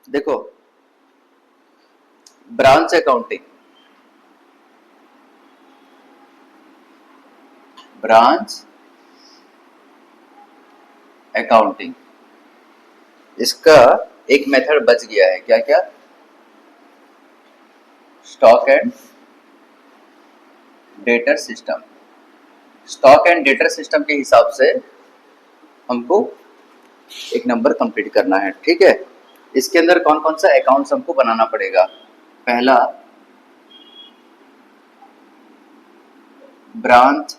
देखो, branch accounting, branch accounting, इसका एक मेथड बच गया है। क्या क्या? Stock and debtor system. Stock and debtor system के हिसाब से हमको एक नंबर कंप्लीट करना है। ठीक है, इसके अंदर कौन कौन सा अकाउंट्स हमको बनाना पड़ेगा? पहला, ब्रांच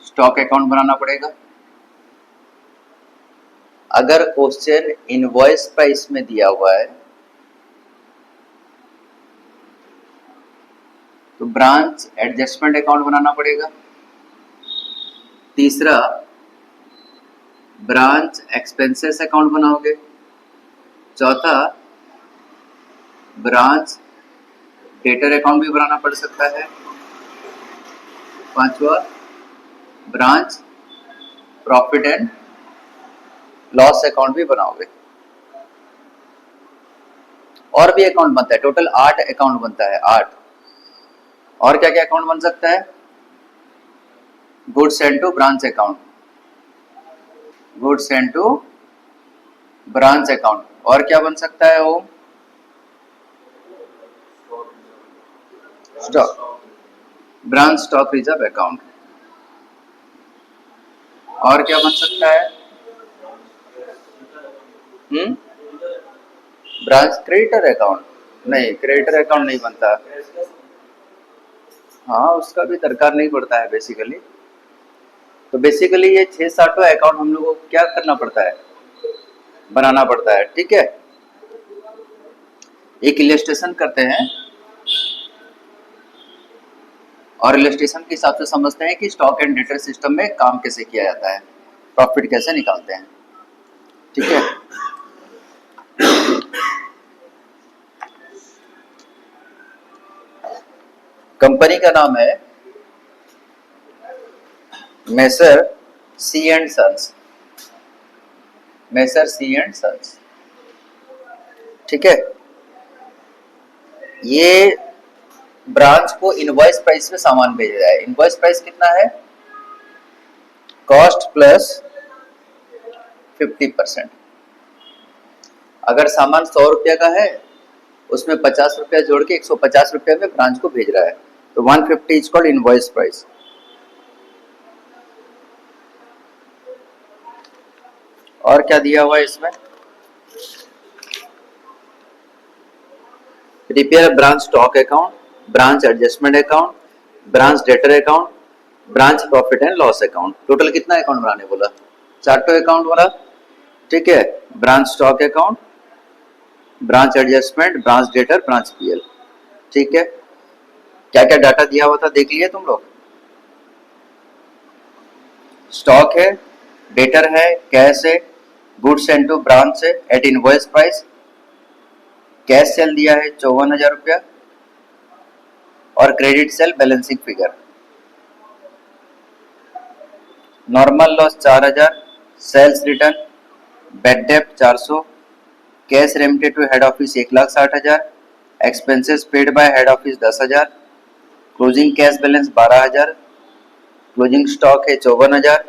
स्टॉक अकाउंट बनाना पड़ेगा। अगर क्वेश्चन इनवॉइस प्राइस में दिया हुआ है तो ब्रांच एडजस्टमेंट अकाउंट बनाना पड़ेगा। तीसरा, ब्रांच एक्सपेंसेस अकाउंट बनाओगे। चौथा, ब्रांच डेटर अकाउंट भी बनाना पड़ सकता है। पांचवा, branch profit and loss account भी बनाओगे। और भी अकाउंट बनता है, टोटल 8 अकाउंट बनता है। 8। और क्या क्या अकाउंट बन सकता है? Goods sent to branch account, goods sent to branch account. और क्या बन सकता है? वो stock, branch stock reserve account. और क्या बन सकता है? Branch creditor account. नहीं, क्रेडिटर अकाउंट नहीं बनता। हाँ, उसका भी दरकार नहीं पड़ता है बेसिकली। तो बेसिकली ये 6-7 अकाउंट हम लोगों को क्या करना पड़ता है? बनाना पड़ता है। ठीक है, एक इलस्ट्रेशन करते हैं और इलस्ट्रेशन के हिसाब से समझते हैं कि स्टॉक एंड डेटर सिस्टम में काम कैसे किया जाता है, प्रॉफिट कैसे निकालते हैं। ठीक है, कंपनी का नाम है messrs C and sons, messrs C and sons. ठीक है, ये ब्रांच को इनवॉइस प्राइस में सामान भेजा जाए। इनवॉइस प्राइस कितना है? Cost plus 50%। अगर सामान 100 रुपया का है, उसमें 50 रुपया जोड़ के 150 रुपया में ब्रांच को भेज रहा है, तो 150 इज कॉल्ड इनवॉइस प्राइस। और क्या दिया हुआ है इसमें? Prepare branch stock account, branch adjustment account, branch debtor account, branch profit and loss account. Total कितना अकाउंट बनाने बोला? 4 अकाउंट बोला। ठीक है, branch stock account, branch adjustment, branch debtor, branch PL. ठीक है, क्या क्या डाटा दिया हुआ था देख लिए तुम लोग? स्टॉक है, डेटर है, कैश है, गुड्स एंड टू ब्रांच है at invoice price. Cash sale दिया है 54,000 रुपया और credit sale balancing figure. Normal loss 4,000, sales return, bad डेप्ट 400, cash remitted to head office 1,60,000, expenses paid by head office 10,000, closing cash balance 12,000, closing stock है 54,000,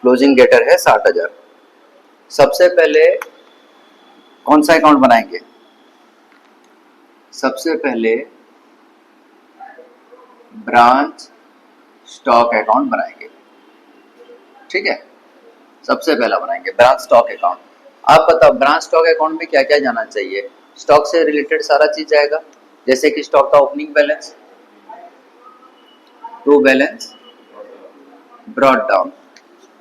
closing debtor है 60,000। सबसे पहले कौन सा अकाउंट बनाएंगे? सबसे पहले ब्रांच स्टॉक अकाउंट बनाएंगे। ठीक है, सबसे पहला बनाएंगे ब्रांच स्टॉक अकाउंट। आप बताओ, ब्रांच स्टॉक अकाउंट में क्या क्या जाना चाहिए? स्टॉक से रिलेटेड सारा चीज जाएगा, जैसे कि स्टॉक का opening balance, to balance, brought down.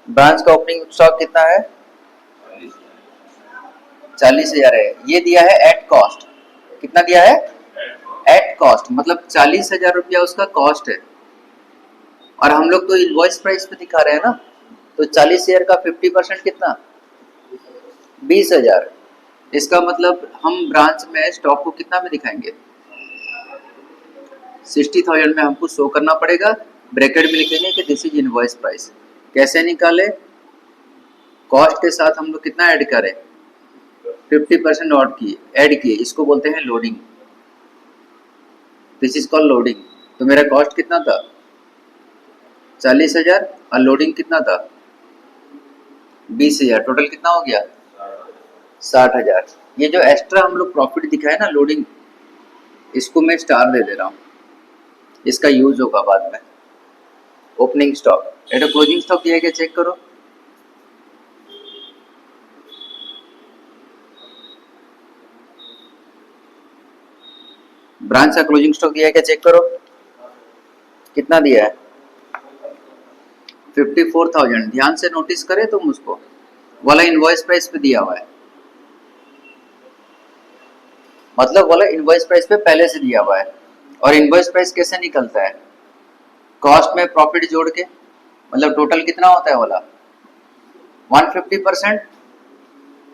Branch का ओपनिंग स्टॉक कितना है? 40,000 है। ये दिया है एट कॉस्ट। कितना दिया है? एट कॉस्ट, मतलब 40,000 रुपया उसका कॉस्ट है। और हम लोग तो इनवॉइस प्राइस पे दिखा रहे हैं ना, तो 40,000 का 50% कितना? 20,000। इसका मतलब हम ब्रांच में स्टॉक को कितना में दिखाएंगे? 60,000 में हमको शो करना पड़ेगा। ब्रैकेट में लिखेंगे कि दिस इज इनवॉइस प्राइस। कैसे निकाले? कॉस्ट के साथ हम लोग कितना ऐड करें? 50% ऐड किए, इसको बोलते हैं loading. This is called loading. तो मेरा कॉस्ट कितना था 40,000 और लोडिंग कितना था 20,000, टोटल कितना हो गया 60,000। ये जो एक्स्ट्रा हम लोग प्रॉफिट दिखाए ना लोडिंग, इसको मैं स्टार दे दे रहा हूँ, इसका यूज होगा बाद में। ओपनिंग स्टॉक, एटो क्लोजिंग स्टॉक दिया गया, चेक करो। ब्रांच का क्लोजिंग स्टॉक दिया है क्या, चेक करो कितना दिया है 54,000। ध्यान से नोटिस करे तुम उसको, वाला इनवॉइस प्राइस पे दिया हुआ है, मतलब वाला इनवॉइस प्राइस पे पहले से दिया हुआ है। और इनवॉइस प्राइस कैसे निकलता है, कॉस्ट में प्रॉफिट जोड़ के, मतलब टोटल कितना होता है वाला 150%।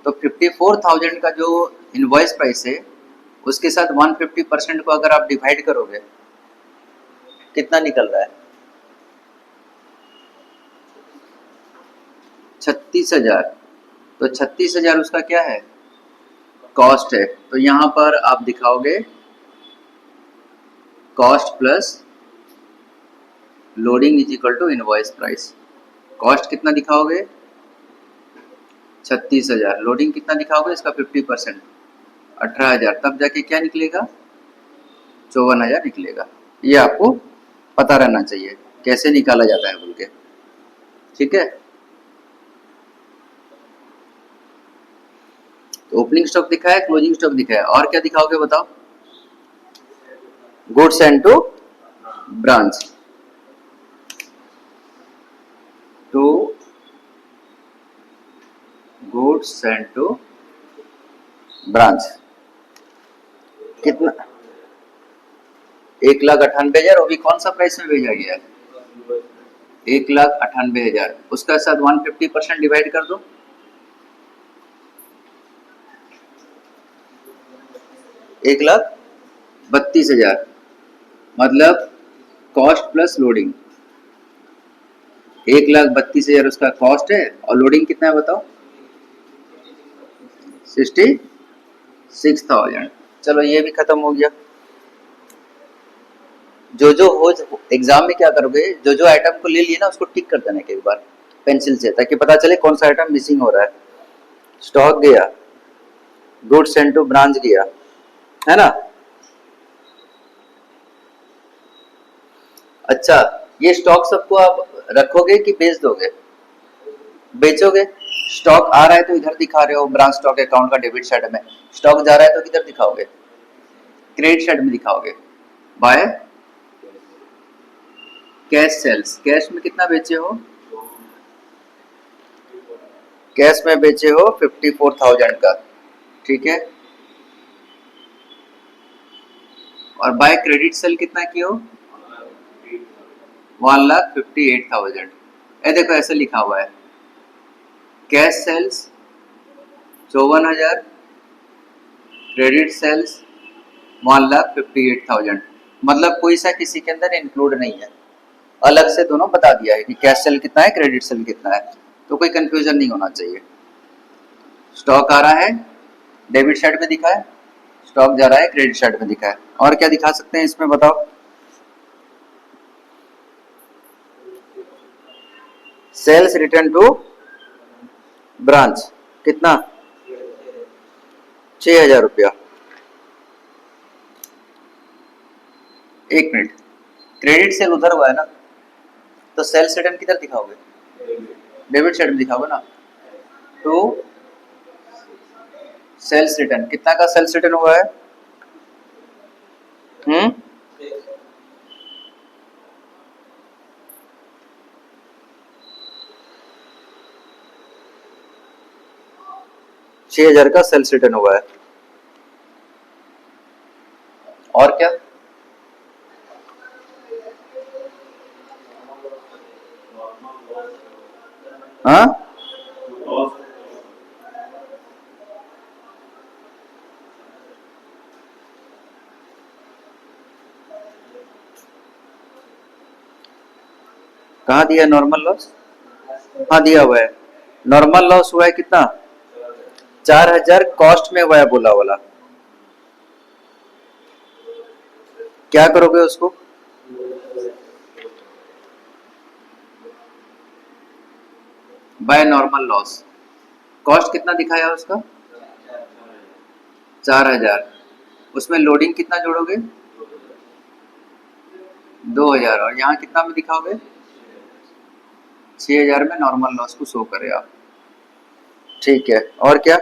तो 54,000 का जो इनवॉइस प्राइस है उसके साथ 150% को अगर आप डिवाइड करोगे कितना निकल रहा है 36,000। तो 36,000 उसका क्या है कॉस्ट है। तो यहां पर आप दिखाओगे cost plus loading is equal to invoice price. Cost कितना दिखाओगे 36,000, लोडिंग कितना दिखाओगे इसका 50% 18,000, तब जाके क्या निकलेगा 54,000 निकलेगा। ये आपको पता रहना चाहिए कैसे निकाला जाता है बोल के, ठीक है। तो ओपनिंग स्टॉक दिखा है, क्लोजिंग स्टॉक दिखा है, और क्या दिखाओगे बताओ। Goods sent to branch, to goods sent to branch कितना 1,98,000, वो भी कौन सा प्राइस में भेजा गया है 1,98,000, उसका साथ 150% डिवाइड कर दो, 1,32,000, मतलब कॉस्ट प्लस लोडिंग 1,32,000 उसका कॉस्ट है, और लोडिंग कितना है बताओ 66,000। चलो ये भी खत्म हो गया। जो हो एग्जाम में क्या करोगे, जो आइटम को ले लिए ना उसको टिक कर देना एक बार पेंसिल से, ताकि पता चले कौन सा आइटम मिसिंग हो रहा है। स्टॉक गया, गुड्स एंड टू ब्रांच गया, है ना। अच्छा, ये स्टॉक सबको आप रखोगे कि बेच दोगे, बेचोगे। स्टॉक आ रहा है तो इधर दिखा रहे हो ब्रांच स्टॉक अकाउंट का डेबिट साइड में, स्टॉक जा रहा है तो किधर दिखाओगे क्रेडिट साइड में दिखाओगे। बाय कैश सेल्स, कैश में कितना बेचे हो, कैश में बेचे हो 54,000 का, ठीक है। और बाय क्रेडिट सेल कितना किए हो 1,58,000। ये देखो ऐसे लिखा हुआ है कैश सेल्स 54,000, क्रेडिट सेल्स 1,58,000, मतलब कोई सा किसी के अंदर इंक्लूड नहीं है, अलग से दोनों बता दिया है कि कैश सेल कितना है क्रेडिट सेल कितना है, तो कोई कंफ्यूजन नहीं होना चाहिए। स्टॉक आ रहा है डेबिट साइड में दिखा है, स्टॉक जा रहा है क्रेडिट साइड में दिखा है। और क्या दिखा सकते हैं इसमें बताओ। सेल्स रिटर्न टू ब्रांच कितना 6,000 रुपया। एक मिनट, क्रेडिट सेल उधर हुआ है ना, तो सेल्स रिटर्न किधर दिखाओगे डेबिट साइड में दिखाओगे ना। तो सेल्स रिटर्न कितना का सेल्स रिटर्न हुआ है 6,000 का सेल्स रिटर्न हुआ है। और क्या हाँ, कहाँ दिया नॉर्मल लॉस, हाँ दिया हुआ है। नॉर्मल लॉस हुआ है कितना 4,000 कॉस्ट में हुआ है बोला वाला, क्या करोगे उसको? By normal loss. कॉस्ट कितना दिखाया उसका? 4,000। उसमें लोडिंग कितना जोड़ोगे? 2,000। और यहाँ कितना में दिखाओगे? 6,000 में नॉर्मल लॉस को शो करेगा। ठीक है, और क्या?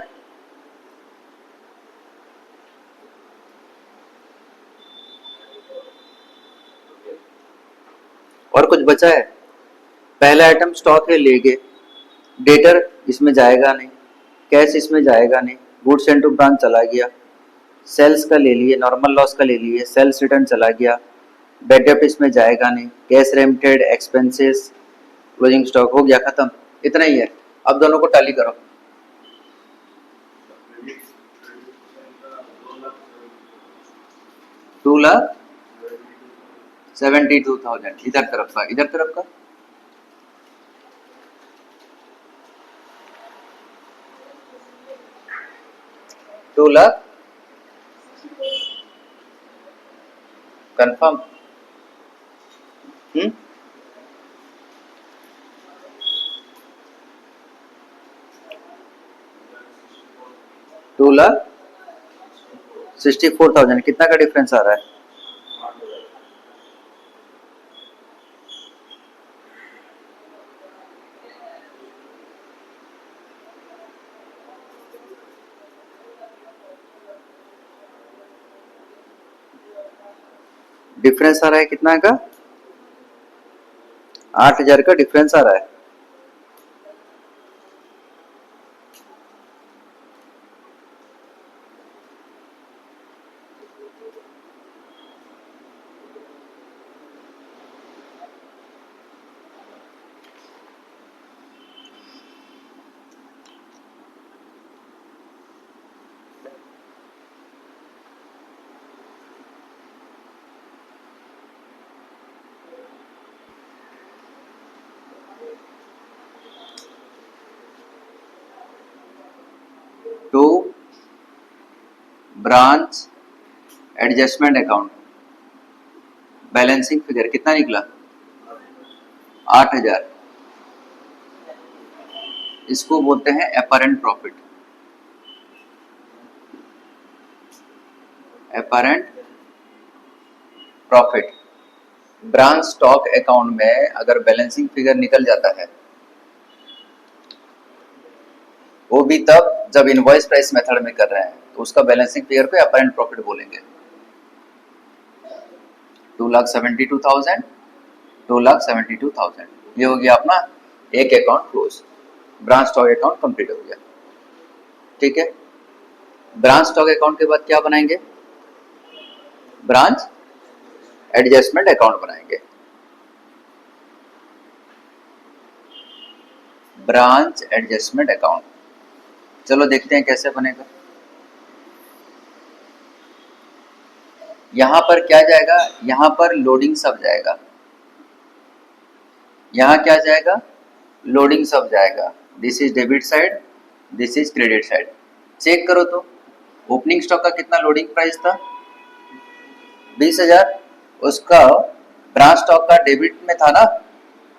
और कुछ बचा है? पहला आइटम स्टॉक है, ले गए। डेटर इसमें जाएगा नहीं, कैश इसमें जाएगा नहीं, गुड्स एंड टू ब्रांच चला गया, सेल्स का ले लिए, नॉर्मल लॉस का ले लिए, सेल्स रिटर्न चला गया, बैड डेब्ट इसमें जाएगा नहीं, cash remitted, expenses, closing stock हो गया, खत्म। इतना ही है। अब दोनों को टैली करो। 2,72,000 इधर तरफ का, इधर तरफ का 2,00,000 कंफर्म। 2,64,000 कितना का डिफरेंस आ रहा है? डिफरेंस आ रहा है कितना का? 8,000 का डिफरेंस आ रहा है। To branch adjustment account, balancing figure कितना निकला? 8,000। इसको बोलते हैं apparent profit. Apparent profit branch stock account में अगर बैलेंसिंग फिगर निकल जाता है, वो भी तब जब इनवॉइस प्राइस मेथड में कर रहे हैं, तो उसका बैलेंसिंग फिगर को अपरेंट प्रॉफिट बोलेंगे। 2,72,000, 2,72,000, ये हो गया अपना एक account close, branch stock account complete हो गया। ठीक है, ब्रांच स्टॉक अकाउंट के बाद क्या बनाएंगे? ब्रांच एडजस्टमेंट अकाउंट बनाएंगे। ब्रांच एडजस्टमेंट अकाउंट, चलो देखते हैं कैसे बनेगा। यहां पर क्या जाएगा? यहां पर लोडिंग सब जाएगा। यहां क्या जाएगा? लोडिंग सब जाएगा। This is debit side, this is credit side. Check करो तो ओपनिंग स्टॉक का कितना लोडिंग प्राइस था? 20,000। उसका ब्रांच स्टॉक का डेबिट में था ना,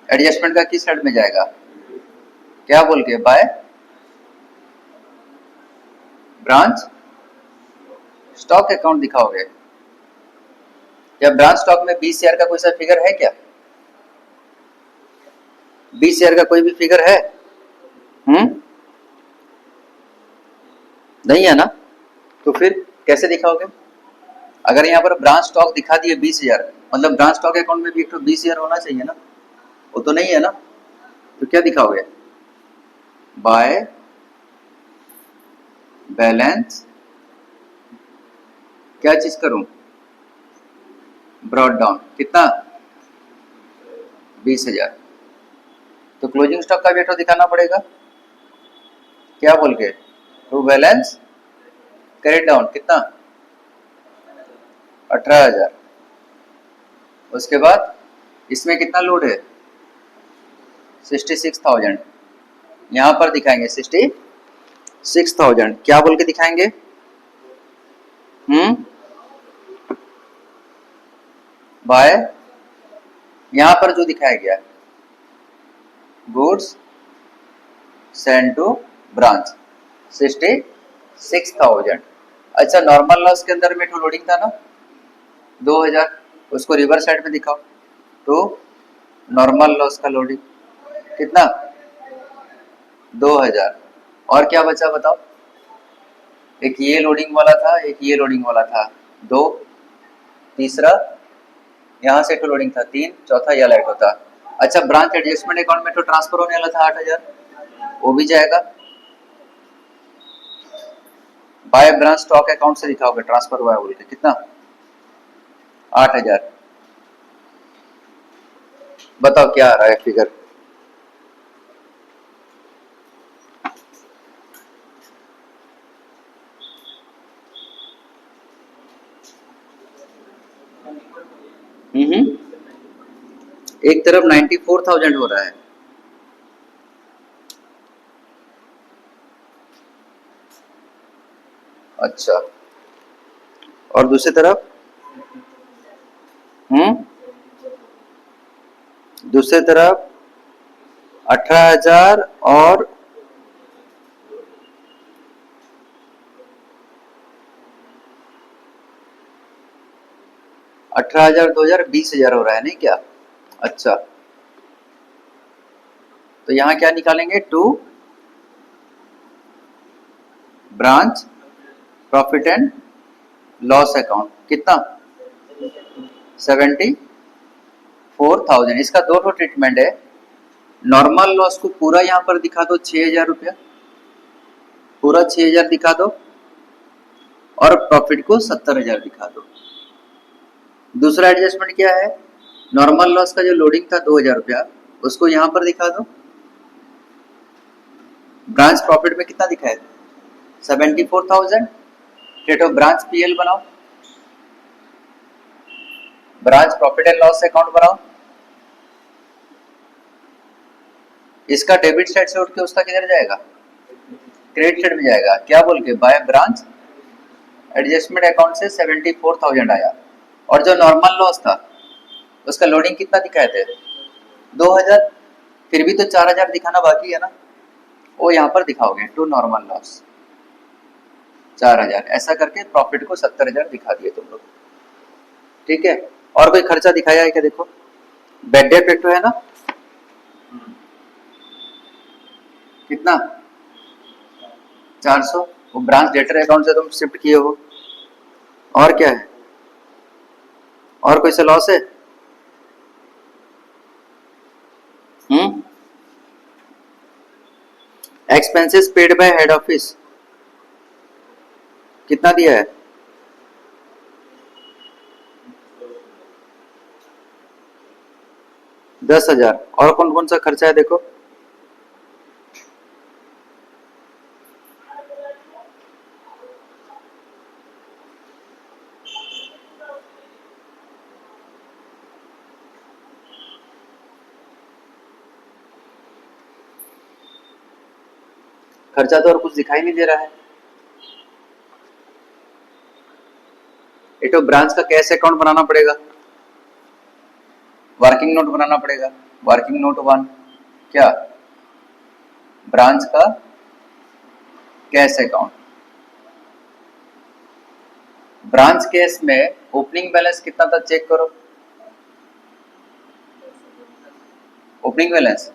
एडजस्टमेंट का किस साइड में जाएगा? क्या बोल के? बाय ब्रांच स्टॉक अकाउंट दिखाओगे। क्या ब्रांच स्टॉक में 20,000 का कोई सा फिगर है क्या? 20,000 का कोई भी फिगर है? नहीं है ना, तो फिर कैसे दिखाओगे? अगर यहाँ पर ब्रांच स्टॉक दिखा दिए 20,000, मतलब ब्रांच स्टॉक अकाउंट में भी एक तो 20,000 होना चाहिए ना, वो तो नहीं है ना, तो क्या दिखाओगे? बाय बैलेंस, क्या चीज करूं? ब्रॉड डाउन, कितना? 20,000। तो क्लोजिंग स्टॉक का भी तो दिखाना पड़ेगा। क्या बोल के? टू बैलेंस कैरेट डाउन, कितना? 18,000। उसके बाद इसमें कितना लोड है? 66,000। यहां पर दिखाएंगे 66,000। 6000 क्या बोल के दिखाएंगे? बाय यहां पर जो दिखाया गया है गुड्स सेंड टू ब्रांच 66,000। अच्छा नॉर्मल लॉस के अंदर में टू लोडिंग था ना 2000, उसको रिवर्स साइड में दिखाओ। तो नॉर्मल लॉस का लोडिंग कितना 2000 और क्या बचा बताओ? एक ये लोडिंग वाला था, एक ये लोडिंग वाला था, दो, तीसरा यहाँ से टू लोडिंग था, तीन, चौथा ये लाइट होता। अच्छा ब्रांच एडजस्टमेंट अकाउंट में तो ट्रांसफर होने वाला था 8000, वो भी जाएगा। बाय ब्रांच स्टॉक अकाउंट से दिखाओगे ट्रांसफर हुआ है बोल के कितना 8000। बताओ क्या आ रहा है फिगर? एक तरफ 94,000 हो रहा है। अच्छा और दूसरी तरफ दूसरी तरफ 18,000 और 18,000 2,000 20,000 हो रहा है नहीं क्या? अच्छा तो यहाँ क्या निकालेंगे? To branch profit and loss account कितना 74,000। इसका दो ट्रीटमेंट है। नॉर्मल लॉस को पूरा यहाँ पर दिखा दो 6,000 रुपया, पूरा 6,000 दिखा दो और प्रॉफिट को 70,000 दिखा दो। दूसरा एडजस्टमेंट क्या है? नॉर्मल लॉस का जो लोडिंग था 2,000 रुपया उसको यहाँ पर दिखा दो। ब्रांच प्रॉफिट में कितना दिखा है 74,000। स्टेट ऑफ ब्रांच पीएल बनाओ, branch profit and loss account बनाओ। इसका डेबिट साइड से उठ के उसका किधर जाएगा? क्रेडिट साइड में जाएगा। क्या बोल के? बाय ब्रांच एडजस्टमेंट अकाउंट से 74,000 आया और जो नॉर्मल लॉस था उसका लोडिंग कितना दिखाए थे 2,000। फिर भी तो 4,000 दिखाना बाकी है ना, वो यहाँ पर दिखाओगे टू नॉर्मल लॉस 4,000। ऐसा करके प्रॉफिट को 70,000 दिखा दिए तुम लोग। ठीक है और कोई खर्चा दिखाया है क्या? देखो बेड डेट पेटो है ना कितना 400, वो ब्रांच डेटर अकाउंट से तुम शिफ्ट किए हो। और क्या है? और कोई सा लॉस है? Expenses paid by head office कितना दिया है? 10,000। और कौन कौन सा खर्चा है देखो? खर्चा तो और कुछ दिखाई नहीं दे रहा है। ये तो ब्रांच का कैश अकाउंट बनाना पड़ेगा, वर्किंग नोट बनाना पड़ेगा। वर्किंग नोट 1 क्या ब्रांच का कैश अकाउंट। ब्रांच कैश में ओपनिंग बैलेंस कितना था चेक करो। ओपनिंग बैलेंस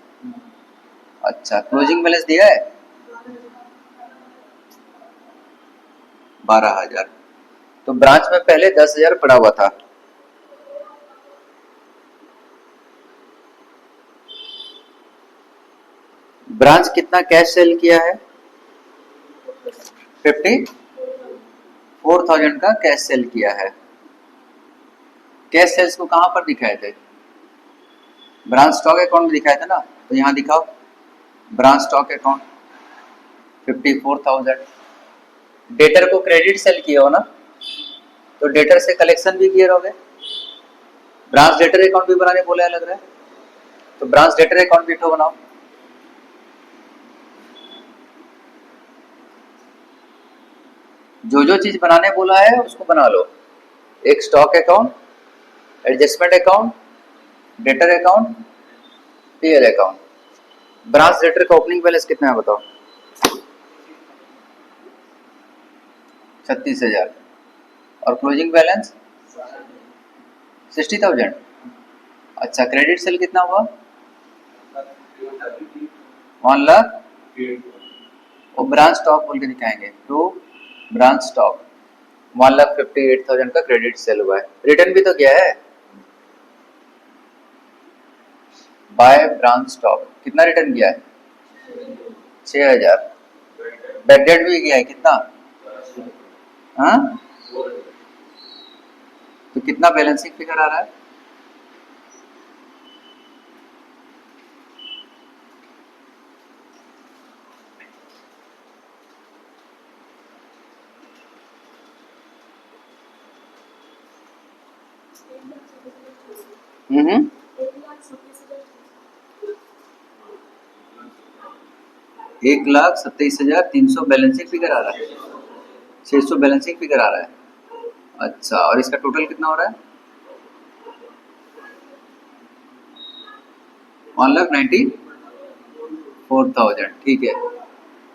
अच्छा क्लोजिंग बैलेंस दिया है 12,000। तो ब्रांच में पहले 10,000 पड़ा हुआ था। ब्रांच कितना कैश सेल किया है 54,000 का कैश सेल किया है। कैश सेल्स को कहां पर दिखाए थे? ब्रांच स्टॉक अकाउंट में दिखाया था ना, तो यहां दिखाओ ब्रांच स्टॉक अकाउंट 54,000। डेटर को क्रेडिट सेल किया हो ना, तो डेटर से कलेक्शन भी किए रहोगे। ब्रांच डेटर अकाउंट भी बनाने बोला लग रहा है, तो ब्रांच डेटर अकाउंट भी तो बनाओ। जो जो चीज बनाने बोला है उसको बना लो। एक stock account, adjustment account, debtor account, PL account. Branch debtor का ओपनिंग बैलेंस कितना है बताओ? 36,000। और क्लोजिंग बैलेंस 60,000। अच्छा, क्रेडिट सेल कितना हुआ? 1,00,000। वो ब्रांच स्टॉक बोल के दिखाएंगे तो ब्रांच स्टॉक 1,58,000 का क्रेडिट सेल हुआ है। रिटर्न भी तो किया है बाय ब्रांच स्टॉक। कितना रिटर्न किया है? 6,000। बैड डेट भी किया है कितना? हाँ, तो कितना बैलेंसिंग फिगर आ रहा है? हम्म 1,27,300 बैलेंसिंग फिगर आ रहा है। 600 बैलेंसिंग फिगर आ रहा है। अच्छा, और इसका टोटल कितना हो रहा है? 1,94,000। ठीक है,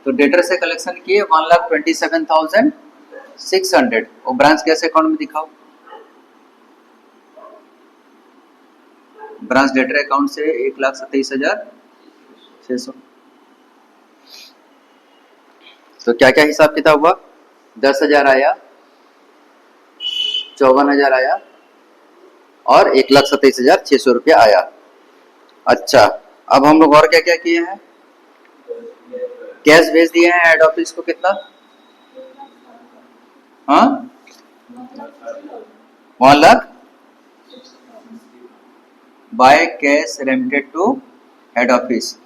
तो डेटर से कलेक्शन किए 1,27,600। और ब्रांच कैसे अकाउंट में दिखाओ? ब्रांच डेटर अकाउंट से 1,27,600। तो क्या क्या हिसाब किताब हुआ? 10,000 आया, 54,000 आया और 1,27,600 रुपया आया। अच्छा, अब हम लोग और क्या क्या किए हैं? कैश भेज दिए हैं हेड ऑफिस को कितना? हाँ, 1,00,000 by cash remitted to head office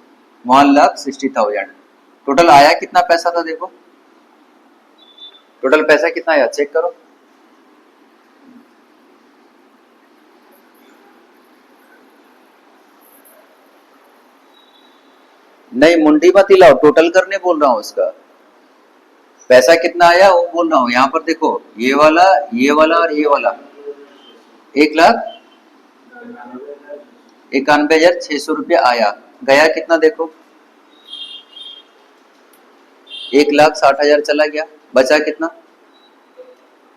1,60,000। Total आया कितना पैसा था देखो? टोटल पैसा कितना आया चेक करो। नहीं, मुंडी मत हिलाओ, टोटल करने बोल रहा हूँ उसका। पैसा कितना आया वो बोल रहा हूँ। यहाँ पर देखो, ये वाला और ये वाला 1,91,600 रुपया आया। गया कितना देखो? 1,60,000 चला गया। बचा कितना?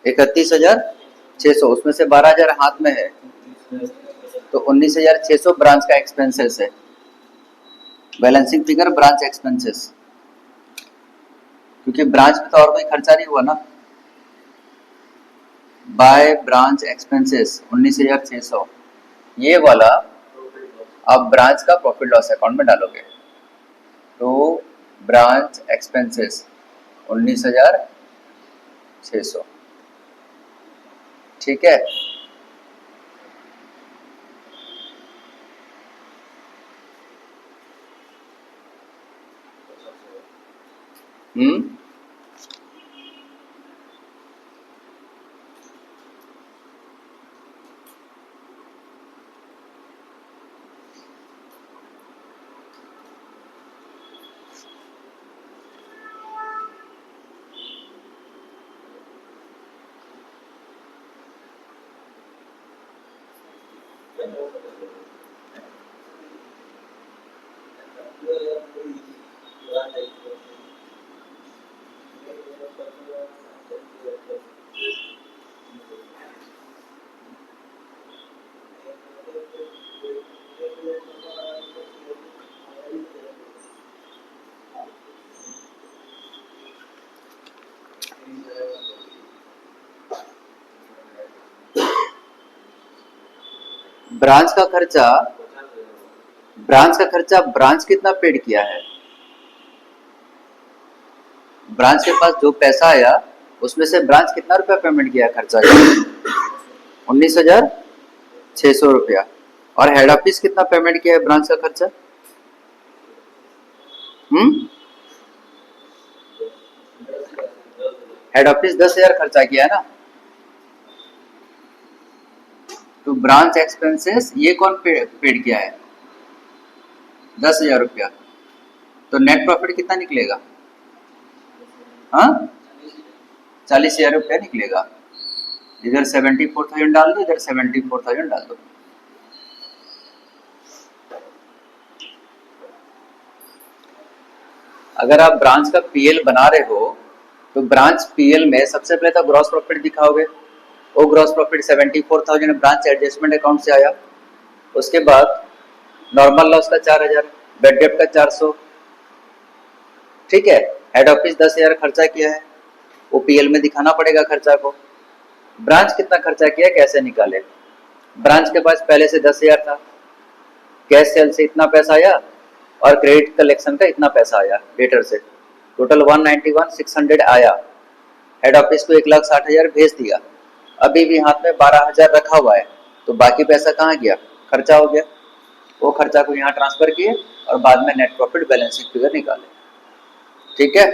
31,600। उसमें से 12,000 हाथ में है तो 19,600 ब्रांच का एक्सपेंसेस है। बैलेंसिंग फिगर ब्रांच एक्सपेंसेस, क्योंकि ब्रांच में तो और कोई खर्चा नहीं हुआ ना। By branch expenses 19,600। ये वाला आप ब्रांच का प्रॉफिट लॉस अकाउंट में डालोगे तो ब्रांच एक्सपेंसेस 19,600। ठीक है, हम्म ब्रांच का खर्चा, ब्रांच कितना पेड किया है? ब्रांच के पास जो पैसा आया उसमें से ब्रांच कितना रुपया पेमेंट किया खर्चा का? 19,600 रुपया। और हेड ऑफिस कितना पेमेंट किया है ब्रांच का खर्चा? हेड ऑफिस 10,000 खर्चा किया है ना। तो ब्रांच एक्सपेंसेस ये कौन पेड किया है? 10,000 रुपया। तो नेट प्रॉफिट कितना निकलेगा? हाँ, 40,000 रुपया निकलेगा। इधर 74,000 डाल दो, इधर 74,000 डाल दो। अगर आप ब्रांच का पीएल बना रहे हो तो ब्रांच पीएल में सबसे पहले तो ग्रॉस प्रॉफिट दिखाओगे। वो gross profit 74,000 branch adjustment account से आया। उसके बाद नॉर्मल लॉस का 4,000, बेड डेप्ट का 400, ठीक है। हेड ऑफिस 10,000 खर्चा किया है, वो पीएल में दिखाना पड़ेगा खर्चा को। ब्रांच कितना खर्चा किया कैसे निकाले? ब्रांच के पास पहले से 10,000 था, कैश सेल से इतना पैसा आया और क्रेडिट कलेक्शन का इतना पैसा आया डेटर से, टोटल 191,600 आया। हेड ऑफिस को 1,60,000 भेज दिया, अभी भी हाथ में 12,000 रखा हुआ है, तो बाकी पैसा कहाँ गया? खर्चा हो गया। वो खर्चा को यहाँ ट्रांसफर किए और बाद में नेट प्रॉफिट बैलेंसिंग फिगर निकाले, ठीक है।